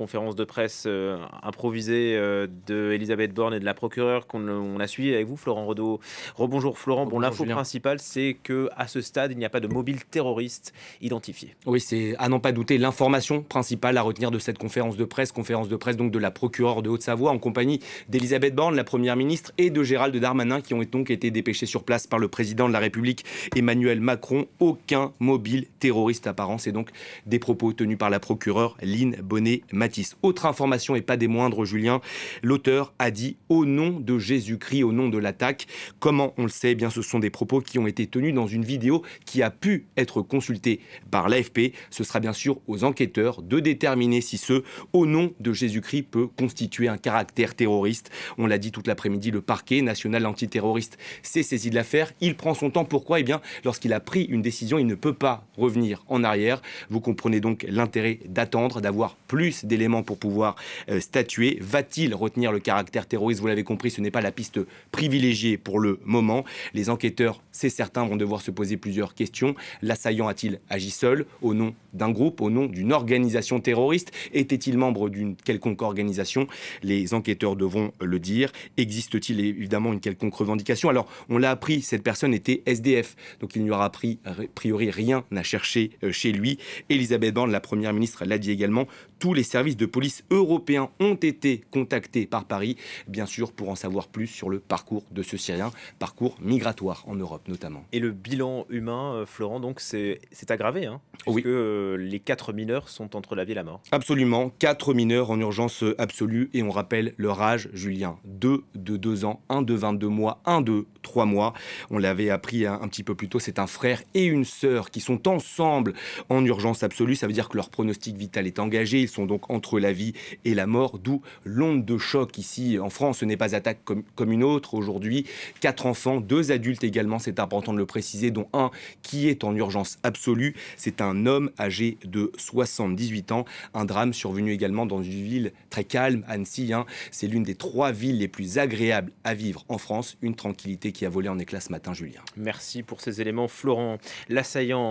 conférence de presse improvisée de Elisabeth Borne et de la procureure qu'on a suivi avec vous, Florent Renaud. Rebonjour Florent. Bon, Bonjour l'info Julien. principale, c'est qu'à ce stade, il n'y a pas de mobile terroriste identifié. Oui, c'est à n'en pas douter l'information principale à retenir de cette conférence de presse donc de la procureure de Haute-Savoie en compagnie d'Elisabeth Borne, la première ministre, et de Gérald Darmanin, qui ont donc été dépêchés sur place par le président de la République, Emmanuel Macron. Aucun mobile terroriste apparent. C'est donc des propos tenus par la procureure Lynn Bonnet-Mathis. Autre information et pas des moindres, Julien, l'auteur a dit au nom de Jésus-Christ, au nom de l'attaque. Comment on le sait? Eh bien, ce sont des propos qui ont été tenus dans une vidéo qui a pu être consultée par l'AFP. Ce sera bien sûr aux enquêteurs de déterminer si ce « au nom de Jésus-Christ » peut constituer un caractère terroriste. On l'a dit toute l'après-midi, le parquet national antiterroriste s'est saisi de l'affaire. Il prend son temps. Pourquoi? Eh bien, lorsqu'il a pris une décision, il ne peut pas revenir en arrière. Vous comprenez donc l'intérêt d'attendre, d'avoir plus d'éléments pour pouvoir statuer. Va-t-il retenir le caractère terroriste? Vous l'avez compris, ce n'est pas la piste privilégiée pour le moment. Les enquêteurs, c'est certain, vont devoir se poser plusieurs questions. L'assaillant a-t-il agi seul, au nom d'un groupe, au nom d'une organisation terroriste? Était-il membre d'une quelconque organisation? Les enquêteurs devront le dire. Existe-t-il évidemment une quelconque revendication? Alors, on l'a appris, cette personne était SDF, donc il n'y aura a priori rien à chercher chez lui. Elisabeth Borne, la première ministre, l'a dit également. Tous les services de police européens ont été contactés par Paris, bien sûr, pour en savoir plus sur le parcours de ce Syrien, parcours migratoire en Europe notamment. Et le bilan humain, Florent, donc c'est aggravé, hein, Oui. puisque les 4 mineurs sont entre la vie et la mort. Absolument, 4 mineurs en urgence absolue et on rappelle leur âge, Julien. 2 de 2 ans, 1 de 22 mois, 1 de 3 mois. On l'avait appris un petit peu plus tôt, c'est un frère et une sœur qui sont ensemble en urgence absolue. Ça veut dire que leur pronostic vital est engagé, ils sont donc entre la vie et la mort, d'où l'onde de choc ici en France. Ce n'est pas attaque comme une autre aujourd'hui. 4 enfants, 2 adultes également, c'est important de le préciser, dont un qui est en urgence absolue. C'est un homme âgé de 78 ans. Un drame survenu également dans une ville très calme, Annecy. C'est l'une des 3 villes les plus agréables à vivre en France. Une tranquillité qui a volé en éclats ce matin, Julien. Merci pour ces éléments, Florent. L'assaillant